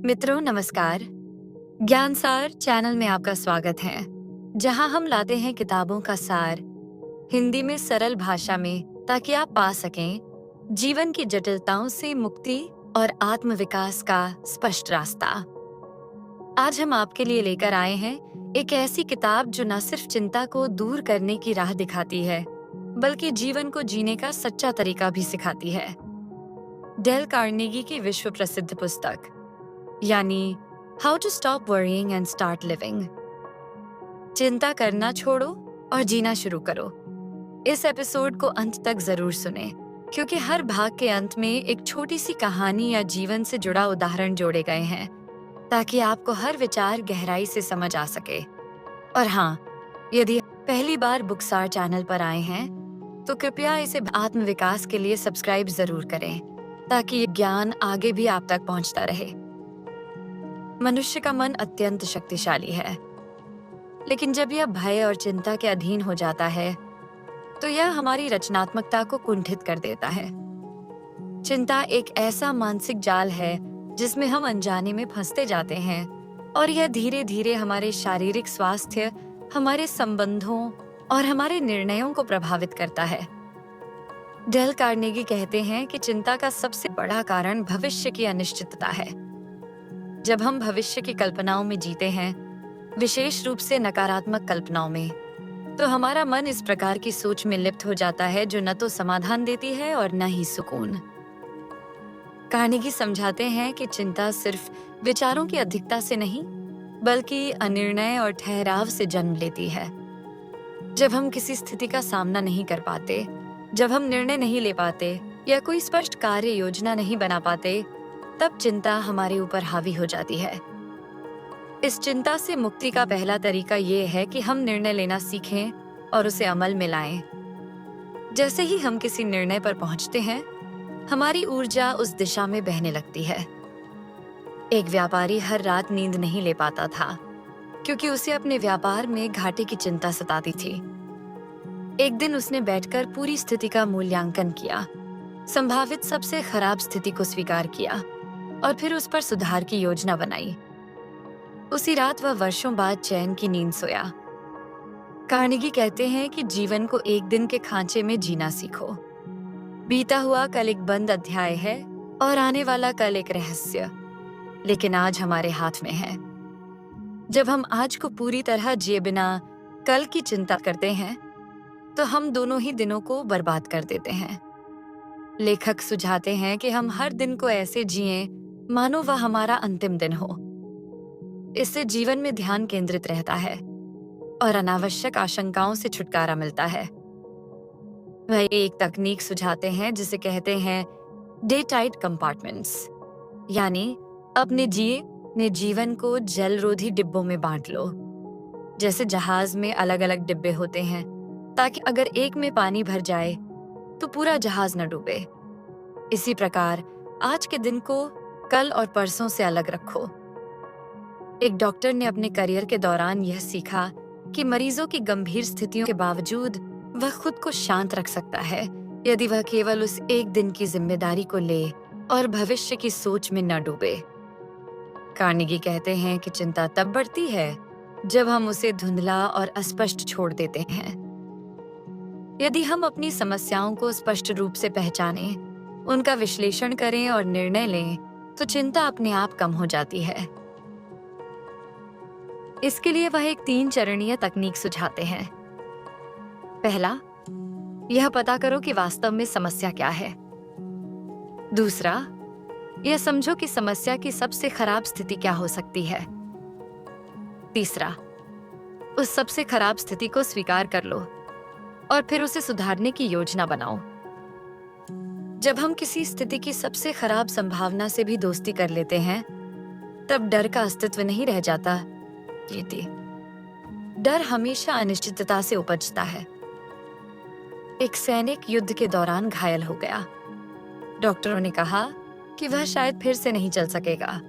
मित्रों नमस्कार। ज्ञानसार चैनल में आपका स्वागत है, जहां हम लाते हैं किताबों का सार हिंदी में सरल भाषा में, ताकि आप पा सकें जीवन की जटिलताओं से मुक्ति और आत्मविकास का स्पष्ट रास्ता। आज हम आपके लिए लेकर आए हैं एक ऐसी किताब जो न सिर्फ चिंता को दूर करने की राह दिखाती है, बल्कि जीवन को जीने का सच्चा तरीका भी सिखाती है। डेल कार्नेगी की विश्व प्रसिद्ध पुस्तक यानी how to stop worrying and start living. चिंता करना छोड़ो और जीना शुरू करो। इस एपिसोड को अंत तक जरूर सुने, क्योंकि हर भाग के अंत में एक छोटी सी कहानी या जीवन से जुड़ा उदाहरण जोड़े गए हैं, ताकि आपको हर विचार गहराई से समझ आ सके। और हाँ, यदि पहली बार बुकसार चैनल पर आए हैं, तो कृपया इसे आत्मविकास के लिए सब्सक्राइब जरूर करें, ताकि ये ज्ञान आगे भी आप तक पहुंचता रहे। मनुष्य का मन अत्यंत शक्तिशाली है, लेकिन जब यह भय और चिंता के अधीन हो जाता है, तो यह हमारी रचनात्मकता को कुंठित कर देता है। चिंता एक ऐसा मानसिक जाल है जिसमें हम अनजाने में फंसते जाते हैं, और यह धीरे धीरे हमारे शारीरिक स्वास्थ्य, हमारे संबंधों और हमारे निर्णयों को प्रभावित करता है। डेल कार्नेगी कहते हैं कि चिंता का सबसे बड़ा कारण भविष्य की अनिश्चितता है। जब हम भविष्य की कल्पनाओं में जीते हैं, विशेष रूप से नकारात्मक कल्पनाओं में, तो हमारा मन इस प्रकार की सोच में लिप्त हो जाता है जो न तो समाधान देती है और न ही सुकून। कार्नेगी समझाते हैं कि चिंता सिर्फ विचारों की अधिकता से नहीं, बल्कि अनिर्णय और ठहराव से जन्म लेती है। जब हम किसी स्थिति का सामना नहीं कर पाते, जब हम निर्णय नहीं ले पाते या कोई स्पष्ट कार्य योजना नहीं बना पाते, तब चिंता हमारे ऊपर हावी हो जाती है। इस चिंता से मुक्ति का पहला तरीका ये है कि हम निर्णय लेना सीखें और उसे अमल में लाएं। जैसे ही हम किसी निर्णय पर पहुंचते हैं, हमारी ऊर्जा उस दिशा में बहने लगती है। एक व्यापारी हर रात नींद नहीं ले पाता था, क्योंकि उसे अपने व्यापार में घाटे की चिंता सताती थी। एक दिन उसने बैठकर पूरी स्थिति का मूल्यांकन किया, संभावित सबसे खराब स्थिति को स्वीकार किया और फिर उस पर सुधार की योजना बनाई। उसी रात वह वर्षों बाद चैन की नींद सोया। कार्नेगी कहते हैं कि जीवन को एक दिन के खांचे में जीना सीखो। बीता हुआ कल एक बंद अध्याय है और आने वाला कल एक रहस्य, लेकिन आज हमारे हाथ में है। जब हम आज को पूरी तरह जिए बिना कल की चिंता करते हैं, तो हम दोनों ही दिनों को बर्बाद कर देते हैं। लेखक सुझाते हैं कि हम हर दिन को ऐसे जिएं मानो वह हमारा अंतिम दिन हो। इससे जीवन में ध्यान केंद्रित रहता है और अनावश्यक आशंकाओं से छुटकारा मिलता है। वह एक तकनीक सुझाते हैं जिसे कहते हैं डे टाइट कंपार्टमेंट्स, यानी अपने जीवन को जलरोधी डिब्बों में बांट लो। जैसे जहाज में अलग अलग डिब्बे होते हैं, ताकि अगर एक में पानी भर जाए तो पूरा जहाज न डूबे। इसी प्रकार आज के दिन को कल और परसों से अलग रखो। एक डॉक्टर ने अपने करियर के दौरान यह सीखा कि मरीजों की गंभीर स्थितियों के बावजूद वह खुद को शांत रख सकता है, यदि वह केवल उस एक दिन की जिम्मेदारी को ले और भविष्य की सोच में न डूबे। कार्नेगी कहते हैं कि चिंता तब बढ़ती है जब हम उसे धुंधला और अस्पष्ट छोड़ देते हैं। यदि हम अपनी समस्याओं को स्पष्ट रूप से पहचानें, उनका विश्लेषण करें और निर्णय लें, तो चिंता अपने आप कम हो जाती है। इसके लिए वह एक 3 चरणीय तकनीक सुझाते हैं। पहला, यह पता करो कि वास्तव में समस्या क्या है। दूसरा, यह समझो कि समस्या की सबसे खराब स्थिति क्या हो सकती है। तीसरा, उस सबसे खराब स्थिति को स्वीकार कर लो और फिर उसे सुधारने की योजना बनाओ। जब हम किसी स्थिति की सबसे खराब संभावना से भी दोस्ती कर लेते हैं, तब डर का अस्तित्व नहीं रह जाता। डर हमेशा अनिश्चितता से उपजता है। एक सैनिक युद्ध के दौरान घायल हो गया। डॉक्टरों ने कहा कि वह शायद फिर से नहीं चल सकेगा।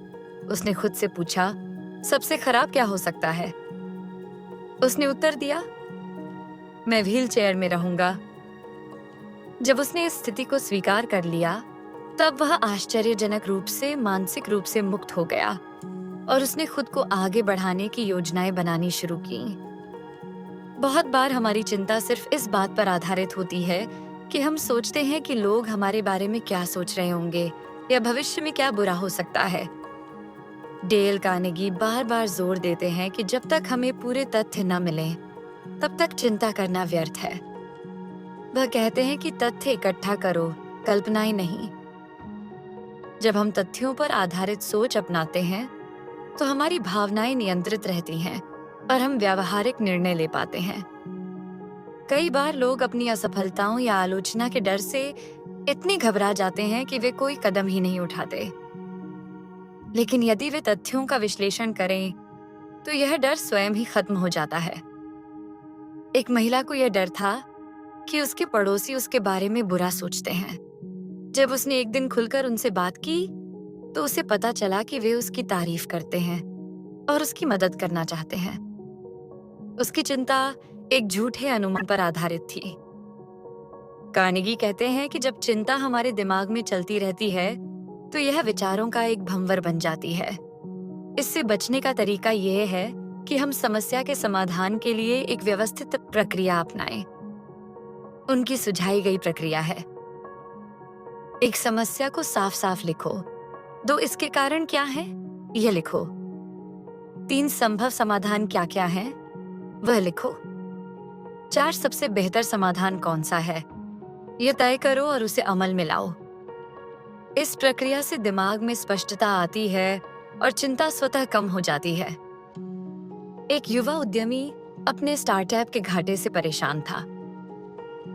उसने खुद से पूछा, सबसे खराब क्या हो सकता है? उसने उत्तर दिया, मैं व्हील चेयर में रहूंगा। जब उसने इस स्थिति को स्वीकार कर लिया, तब वह आश्चर्यजनक रूप से मानसिक रूप से मुक्त हो गया और उसने खुद को आगे बढ़ाने की योजनाएं बनानी शुरू की। बहुत बार हमारी चिंता सिर्फ इस बात पर आधारित होती है कि हम सोचते हैं कि लोग हमारे बारे में क्या सोच रहे होंगे या भविष्य में क्या बुरा हो सकता है। डेल कार्नेगी बार बार जोर देते हैं कि जब तक हमें पूरे तथ्य न मिलें, तब तक चिंता करना व्यर्थ है। वह कहते हैं कि तथ्य इकट्ठा करो, कल्पनाएं नहीं। जब हम तथ्यों पर आधारित सोच अपनाते हैं, तो हमारी भावनाएं नियंत्रित रहती हैं और हम व्यावहारिक निर्णय ले पाते हैं। कई बार लोग अपनी असफलताओं या आलोचना के डर से इतने घबरा जाते हैं कि वे कोई कदम ही नहीं उठाते। लेकिन यदि वे तथ्यों का विश्लेषण करें, तो यह डर स्वयं ही खत्म हो जाता है। एक महिला को यह डर था कि उसके पड़ोसी उसके बारे में बुरा सोचते हैं। जब उसने एक दिन खुलकर उनसे बात की, तो उसे पता चला कि वे उसकी तारीफ करते हैं और उसकी मदद करना चाहते हैं। उसकी चिंता एक झूठे अनुमान पर आधारित थी। कार्नेगी कहते हैं कि जब चिंता हमारे दिमाग में चलती रहती है, तो यह विचारों का एक भंवर बन जाती है। इससे बचने का तरीका यह है कि हम समस्या के समाधान के लिए एक व्यवस्थित प्रक्रिया अपनाएं। उनकी सुझाई गई प्रक्रिया है: एक समस्या को साफ साफ लिखो। दो इसके कारण क्या है, यह लिखो। 3 संभव समाधान क्या क्या है, वह लिखो। 4 सबसे बेहतर समाधान कौन सा है, यह तय करो और उसे अमल में लाओ। इस प्रक्रिया से दिमाग में स्पष्टता आती है और चिंता स्वतः कम हो जाती है। एक युवा उद्यमी अपने स्टार्टअप के घाटे से परेशान था।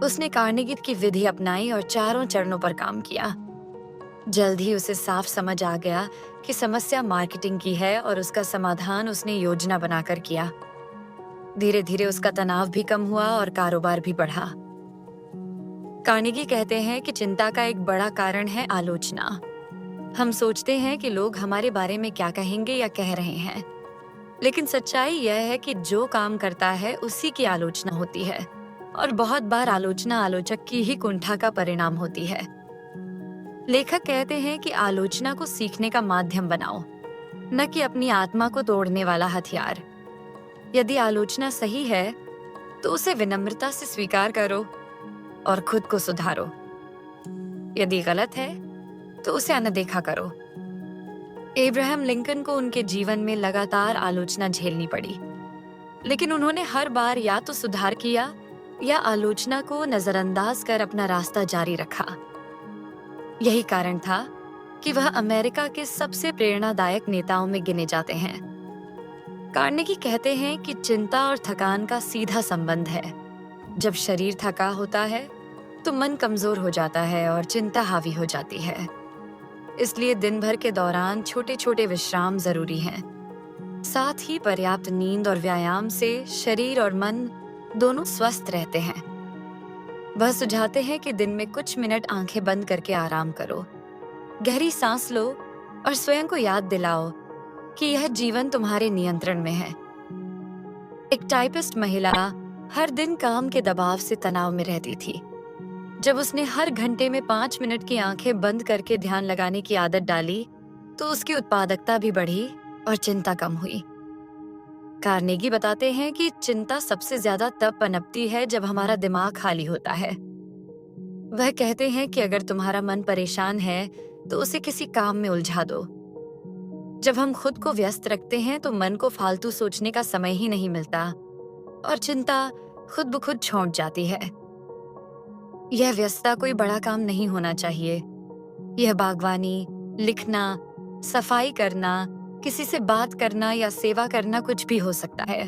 उसने कार्नेगी की विधि अपनाई और 4 चरणों पर काम किया। जल्द ही उसे साफ समझ आ गया कि समस्या मार्केटिंग की है और उसका समाधान उसने योजना बनाकर किया। धीरे धीरे उसका तनाव भी कम हुआ और कारोबार भी बढ़ा। कार्नेगी कहते हैं कि चिंता का एक बड़ा कारण है आलोचना। हम सोचते हैं कि लोग हमारे बारे में क्या कहेंगे या कह रहे हैं, लेकिन सच्चाई यह है कि जो काम करता है उसी की आलोचना होती है, और बहुत बार आलोचना आलोचक की ही कुंठा का परिणाम होती है। लेखक कहते हैं कि आलोचना को सीखने का माध्यम बनाओ, न कि अपनी आत्मा को तोड़ने वाला हथियार। यदि आलोचना सही है, तो उसे विनम्रता से स्वीकार करो और खुद को सुधारो। यदि गलत है, तो उसे अनदेखा करो। अब्राहम लिंकन को उनके जीवन में लगातार आलोचना झेलनी पड़ी, लेकिन उन्होंने हर बार या तो सुधार किया या आलोचना को नजरअंदाज कर अपना रास्ता जारी रखा। यही कारण था कि वह अमेरिका के सबसे प्रेरणादायक नेताओं में गिने जाते हैं। कार्नेगी कहते हैं कि चिंता और थकान का सीधा संबंध है। जब शरीर थका होता है, तो मन कमजोर हो जाता है और चिंता हावी हो जाती है। इसलिए दिन भर के दौरान छोटे छोटे विश्राम जरूरी हैं। साथ ही पर्याप्त नींद और व्यायाम से शरीर और मन दोनों स्वस्थ रहते हैं। वह सुझाते हैं कि दिन में कुछ मिनट आंखें बंद करके आराम करो, गहरी सांस लो और स्वयं को याद दिलाओ कि यह जीवन तुम्हारे नियंत्रण में है। एक टाइपिस्ट महिला हर दिन काम के दबाव से तनाव में रहती थी। जब उसने हर घंटे में 5 मिनट की आंखें बंद करके ध्यान लगाने की आदत डाली, तो उसकी उत्पादकता भी बढ़ी और चिंता कम हुई। कार्नेगी बताते हैं कि चिंता सबसे ज्यादा तब पनपती है जब हमारा दिमाग खाली होता है। वह कहते हैं कि अगर तुम्हारा मन परेशान है, तो उसे किसी काम में उलझा दो। जब हम खुद को व्यस्त रखते हैं, तो मन को फालतू सोचने का समय ही नहीं मिलता और चिंता खुद ब खुद छौंक जाती है। यह व्यस्तता कोई बड़ा काम नहीं होना चाहिए। यह बागवानी, लिखना, सफाई करना, किसी से बात करना या सेवा करना कुछ भी हो सकता है।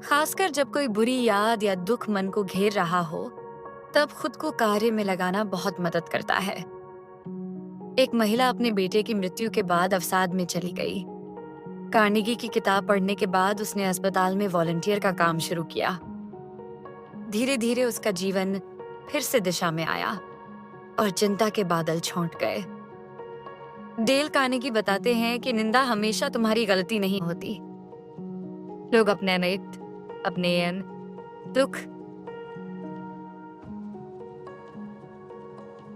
खासकर जब कोई बुरी याद या दुख मन को घेर रहा हो, तब खुद को कार्य में लगाना बहुत मदद करता है। एक महिला अपने बेटे की मृत्यु के बाद अवसाद में चली गई। कार्नेगी की किताब पढ़ने के बाद उसने अस्पताल में वॉलंटियर का काम शुरू किया। धीरे धीरे उसका जीवन फिर से दिशा में आया और चिंता के बादल छौंट गए। डेल कार्नेगी बताते हैं कि निंदा हमेशा तुम्हारी गलती नहीं होती। लोग अपने अनित, अपने दुख,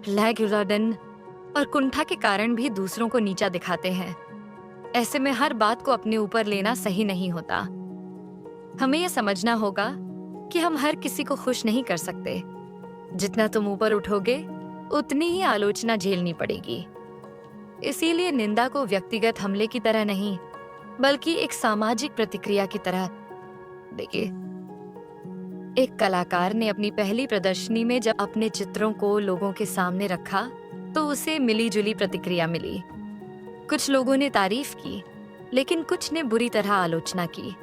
लैगुलाडन और कुंठा के कारण भी दूसरों को नीचा दिखाते हैं। ऐसे में हर बात को अपने ऊपर लेना सही नहीं होता। हमें यह समझना होगा कि हम हर किसी को खुश नहीं कर सकते। जितना तुम ऊपर उठोगे, उतनी ही आलोचना झेलनी पड़ेगी। इसीलिए निंदा को व्यक्तिगत हमले की तरह नहीं, बल्कि एक सामाजिक प्रतिक्रिया की तरह देखिए। एक कलाकार ने अपनी पहली प्रदर्शनी में जब अपने चित्रों को लोगों के सामने रखा, तो उसे मिली-जुली प्रतिक्रिया मिली। कुछ लोगों ने तारीफ की, लेकिन कुछ ने बुरी तरह आलोचना की।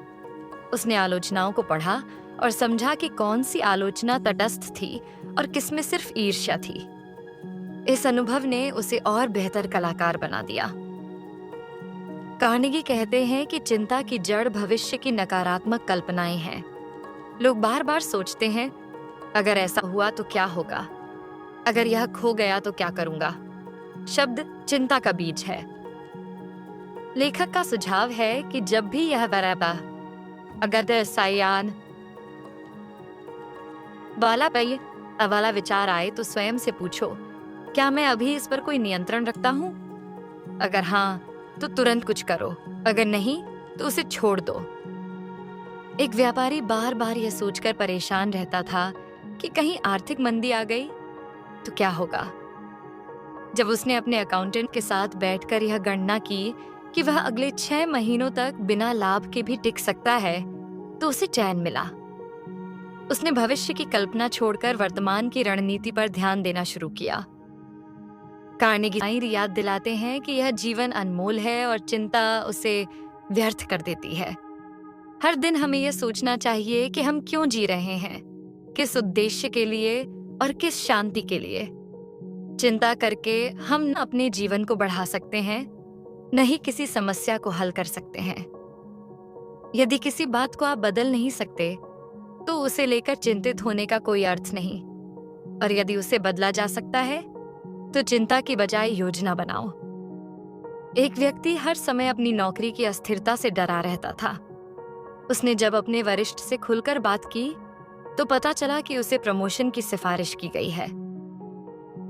उसने आलोचनाओं को पढ़ा और समझा कि कौन सी आलोचना तटस्थ थी और किसमें सिर्फ ईर्ष्या थी। इस अनुभव ने उसे और बेहतर कलाकार बना दिया। कार्नेगी कहते हैं कि चिंता की जड़ भविष्य की नकारात्मक कल्पनाएं हैं। लोग बार बार सोचते हैं, अगर ऐसा हुआ तो क्या होगा, अगर यह खो गया तो क्या करूंगा। शब्द चिंता का बीज है। लेखक का सुझाव है कि जब भी यह बराबा अगर सायान वाला विचार आए तो स्वयं से पूछो, क्या मैं अभी इस पर कोई नियंत्रण रखता हूँ? अगर हाँ, तो तुरंत कुछ करो, अगर नहीं तो उसे छोड़ दो। एक व्यापारी बार बार यह सोचकर परेशान रहता था कि कहीं आर्थिक मंदी आ गई तो क्या होगा। जब उसने अपने अकाउंटेंट के साथ बैठकर यह गणना की कि वह अगले 6 महीनों तक बिना लाभ के भी टिक सकता है, तो उसे चैन मिला। उसने भविष्य की कल्पना छोड़कर वर्तमान की रणनीति पर ध्यान देना शुरू किया। कार्नेगी याद दिलाते हैं कि यह जीवन अनमोल है और चिंता उसे व्यर्थ कर देती है। हर दिन हमें यह सोचना चाहिए कि हम क्यों जी रहे हैं, किस उद्देश्य के लिए और किस शांति के लिए। चिंता करके हम न अपने जीवन को बढ़ा सकते हैं, न ही किसी समस्या को हल कर सकते हैं। यदि किसी बात को आप बदल नहीं सकते, तो उसे लेकर चिंतित होने का कोई अर्थ नहीं। और यदि उसे बदला जा सकता है, तो चिंता की बजाय योजना बनाओ। एक व्यक्ति हर समय अपनी नौकरी की अस्थिरता से डरा रहता था। उसने जब अपने वरिष्ठ से खुलकर बात की, तो पता चला कि उसे प्रमोशन की सिफारिश की गई है।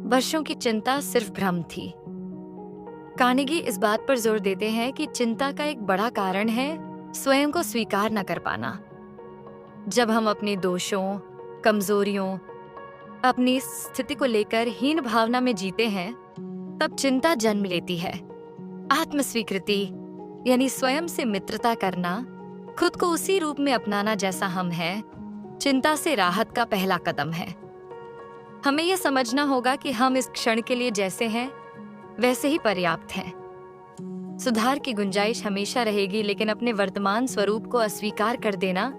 वर्षों की चिंता सिर्फ भ्रम थी। कार्नेगी इस बात पर जोर देते हैं कि चिंता का एक बड़ा कारण है स्वयं को स्वीकार न कर पाना। जब हम अपने दोषों, कमजोरियों, अपनी स्थिति को लेकर हीन भावना में जीते हैं, तब चिंता जन्म लेती है। आत्मस्वीकृति यानी स्वयं से मित्रता करना, खुद को उसी रूप में अपनाना जैसा हम हैं, चिंता से राहत का पहला कदम है। हमें यह समझना होगा कि हम इस क्षण के लिए जैसे हैं, वैसे ही पर्याप्त हैं। सुधार की गुंजाइश हमेशा रहेगी, लेकिन अपने वर्तमान स्वरूप को अस्वीकार कर देना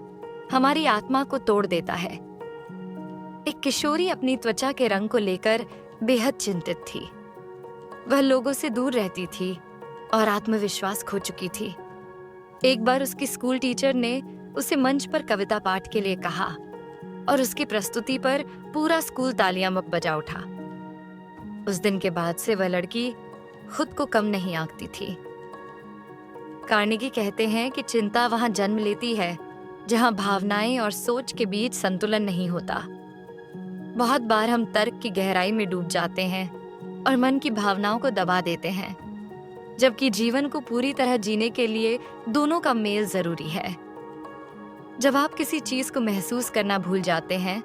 हमारी आत्मा को तोड़ देता है। एक किशोरी अपनी त्वचा के रंग को लेकर बेहद चिंतित थी। वह लोगों से दूर रहती थी और आत्मविश्वास खो चुकी थी। एक बार उसकी स्कूल टीचर ने उसे मंच पर कविता पाठ के लिए कहा और उसकी प्रस्तुति पर पूरा स्कूल तालियां बजा उठा। उस दिन के बाद से वह लड़की खुद को कम नहीं आंकती थी। कार्नेगी कहते हैं कि चिंता वहां जन्म लेती है जहां भावनाएं और सोच के बीच संतुलन नहीं होता। बहुत बार हम तर्क की गहराई में डूब जाते हैं और मन की भावनाओं को दबा देते हैं, जबकि जीवन को पूरी तरह जीने के लिए दोनों का मेल जरूरी है। जब आप किसी चीज को महसूस करना भूल जाते हैं,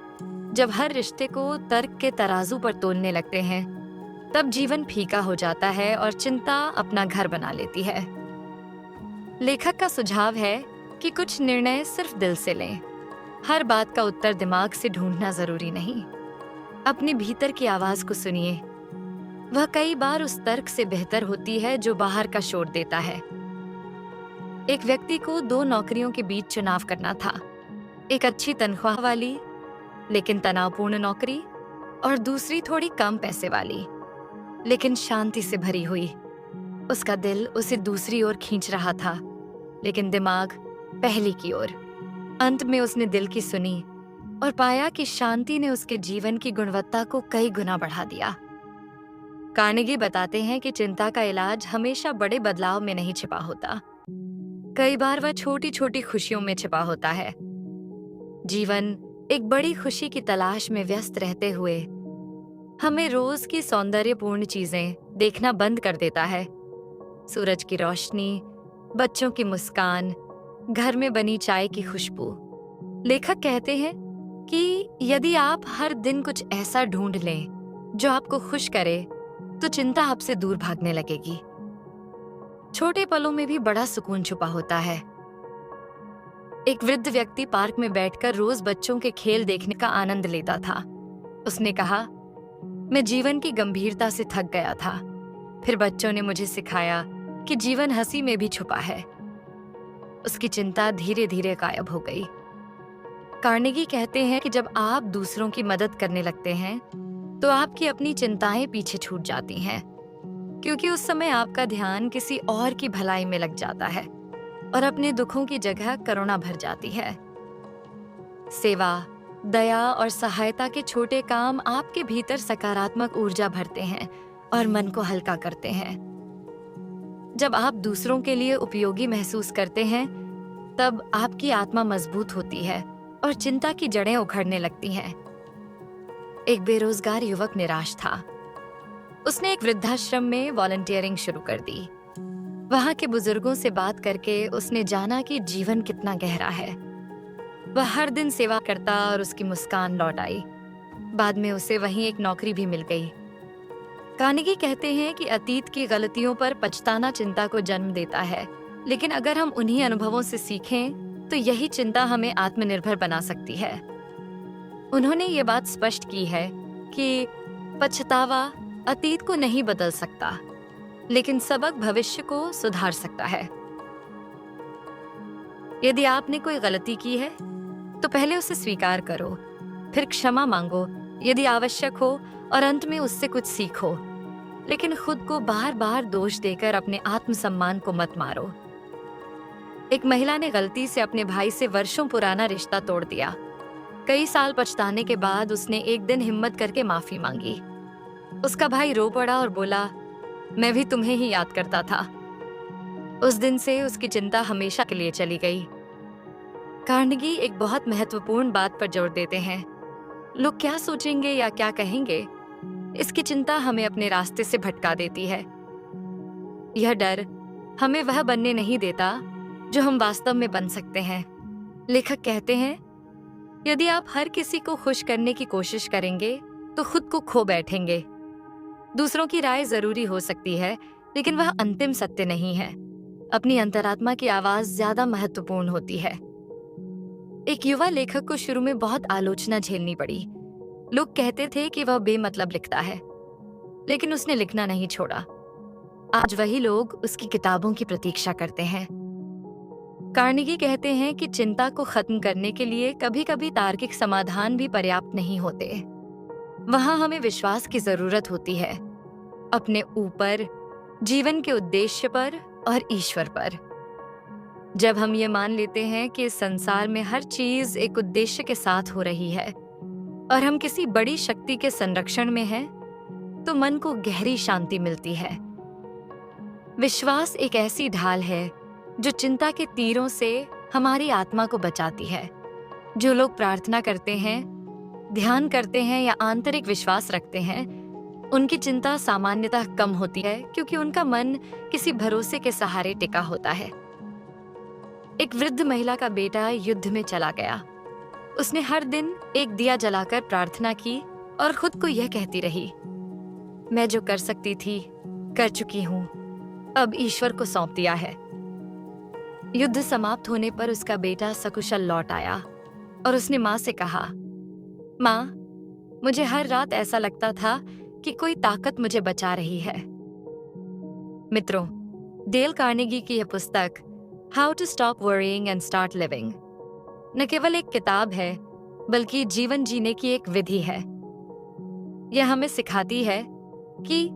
जब हर रिश्ते को तर्क के तराजू पर तोलने लगते हैं, तब जीवन फीका हो जाता है और चिंता अपना घर बना लेती है। लेखक का सुझाव है कि कुछ निर्णय सिर्फ दिल से लें। हर बात का उत्तर दिमाग से ढूंढना जरूरी नहीं। अपने भीतर की आवाज को सुनिए। वह कई बार उस तर्क से बेहतर होती है जो बाहर का शोर देता है। एक व्यक्ति को 2 नौकरियों के बीच चुनाव करना था। एक अच्छी तनख्वाह वाली लेकिन तनावपूर्ण नौकरी, और दूसरी थोड़ी कम पैसे वाली लेकिन शांति से भरी हुई। उसका दिल उसे दूसरी ओर खींच रहा था, लेकिन दिमाग पहली की ओर। अंत में उसने दिल की सुनी और पाया कि शांति ने उसके जीवन की गुणवत्ता को कई गुना बढ़ा दिया। कार्नेगी बताते हैं कि चिंता का इलाज हमेशा बड़े बदलाव में नहीं छिपा होता। कई बार वह छोटी छोटी खुशियों में छिपा होता है। जीवन एक बड़ी खुशी की तलाश में व्यस्त रहते हुए हमें रोज की सौंदर्यपूर्ण चीजें देखना बंद कर देता है। सूरज की रोशनी, बच्चों की मुस्कान, घर में बनी चाय की खुशबू। लेखक कहते हैं कि यदि आप हर दिन कुछ ऐसा ढूंढ लें जो आपको खुश करे, तो चिंता आपसे दूर भागने लगेगी। छोटे पलों में भी बड़ा सुकून छुपा होता है। एक वृद्ध व्यक्ति पार्क में बैठकर रोज बच्चों के खेल देखने का आनंद लेता था। उसने कहा, मैं जीवन की गंभीरता से थक गया था। फिर बच्चों ने मुझे सिखाया कि जीवन हंसी में भी छुपा है। उसकी चिंता धीरे धीरे गायब हो गई। कार्नेगी कहते हैं कि जब आप दूसरों की मदद करने लगते हैं, तो आपकी अपनी चिंताएं पीछे छूट जाती हैं, क्योंकि उस समय आपका ध्यान किसी और की भलाई में लग जाता है और अपने दुखों की जगह करुणा भर जाती है। सेवा, दया और सहायता के छोटे काम आपके भीतर सकारात्मक ऊर्जा भरते हैं और मन को हल्का करते हैं। जब आप दूसरों के लिए उपयोगी महसूस करते हैं, तब आपकी आत्मा मजबूत होती है और चिंता की जड़ें उखड़ने लगती हैं। एक बेरोजगार युवक निराश था। उसने एक वृद्धाश्रम में वॉलंटियरिंग शुरू कर दी। वहां के बुजुर्गों से बात करके उसने जाना कि जीवन कितना गहरा है। वह हर दिन सेवा करता और उसकी मुस्कान लौट आई। बाद में उसे वहीं एक नौकरी भी मिल गई। कार्नेगी कहते हैं कि अतीत की गलतियों पर पछताना चिंता को जन्म देता है, लेकिन अगर हम उन्हीं अनुभवों से सीखें, तो यही चिंता हमें आत्मनिर्भर बना सकती है। उन्होंने ये बात स्पष्ट की है कि पछतावा अतीत को नहीं बदल सकता, लेकिन सबक भविष्य को सुधार सकता है। यदि आपने कोई गलती की है, तो पहले उसे स्वीकार करो, फिर क्षमा मांगो यदि आवश्यक हो, और अंत में उससे कुछ सीखो। लेकिन खुद को बार बार दोष देकर अपने आत्मसम्मान को मत मारो। एक महिला ने गलती से अपने भाई से वर्षों पुराना रिश्ता तोड़ दिया। कई साल पछताने के बाद उसने एक दिन हिम्मत करके माफी मांगी। उसका भाई रो पड़ा और बोला, मैं भी तुम्हें ही याद करता था। उस दिन से उसकी चिंता हमेशा के लिए चली गई। कार्नेगी एक बहुत महत्वपूर्ण बात पर जोर देते हैं। लोग क्या सोचेंगे या क्या कहेंगे, इसकी चिंता हमें अपने रास्ते से भटका देती है। यह डर हमें वह बनने नहीं देता जो हम वास्तव में बन सकते हैं। लेखक कहते हैं, यदि आप हर किसी को खुश करने की कोशिश करेंगे, तो खुद को खो बैठेंगे। दूसरों की राय जरूरी हो सकती है, लेकिन वह अंतिम सत्य नहीं है। अपनी अंतरात्मा की आवाज ज्यादा महत्वपूर्ण होती है। एक युवा लेखक को शुरू में बहुत आलोचना झेलनी पड़ी। लोग कहते थे कि वह बेमतलब लिखता है, लेकिन उसने लिखना नहीं छोड़ा। आज वही लोग उसकी किताबों की प्रतीक्षा करते हैं। कार्नेगी कहते हैं कि चिंता को खत्म करने के लिए कभी कभी तार्किक समाधान भी पर्याप्त नहीं होते। वहां हमें विश्वास की जरूरत होती है, अपने ऊपर, जीवन के उद्देश्य पर और ईश्वर पर। जब हम ये मान लेते हैं कि इस संसार में हर चीज एक उद्देश्य के साथ हो रही है और हम किसी बड़ी शक्ति के संरक्षण में हैं, तो मन को गहरी शांति मिलती है। विश्वास एक ऐसी ढाल है जो चिंता के तीरों से हमारी आत्मा को बचाती है। जो लोग प्रार्थना करते हैं, ध्यान करते हैं या आंतरिक विश्वास रखते हैं, उनकी चिंता सामान्यतः कम होती है, क्योंकि उनका मन किसी भरोसे के सहारे टिका होता है। एक वृद्ध महिला का बेटा युद्ध में चला गया। उसने हर दिन एक दिया जलाकर प्रार्थना की और खुद को यह कहती रही, मैं जो कर सकती थी कर चुकी हूँ, अब ईश्वर को सौंप दिया है। युद्ध समाप्त होने पर उसका बेटा सकुशल लौट आया और उसने माँ से कहा, माँ, मुझे हर रात ऐसा लगता था कि कोई ताकत मुझे बचा रही है। मित्रों, डेल कार्नेगी की यह पुस्तक how to stop worrying and start living न केवल एक किताब है, बल्कि जीवन जीने की एक विधि है। यह हमें सिखाती है कि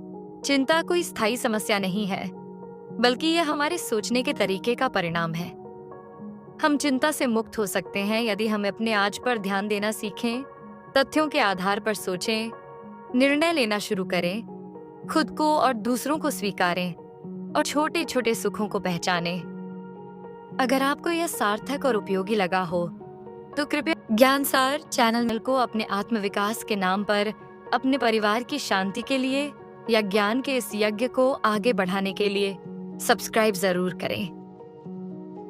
चिंता कोई स्थायी समस्या नहीं है, बल्कि यह हमारे सोचने के तरीके का परिणाम है। हम चिंता से मुक्त हो सकते हैं यदि हम अपने आज पर ध्यान देना सीखें, तथ्यों के आधार पर सोचें, निर्णय लेना शुरू करें, खुद को और दूसरों को स्वीकारें और छोटे छोटे सुखों को पहचानें। अगर आपको यह सार्थक और उपयोगी लगा हो, तो कृपया ज्ञानसार चैनल को अपने आत्मविकास के नाम पर अपने परिवार की शांति के लिए या ज्ञान के इस यज्ञ को आगे बढ़ाने के लिए सब्सक्राइब जरूर करें।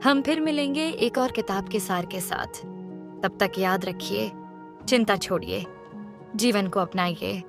हम फिर मिलेंगे एक और किताब के सार के साथ। तब तक याद रखिए, चिंता छोड़िए, जीवन को अपनाइए।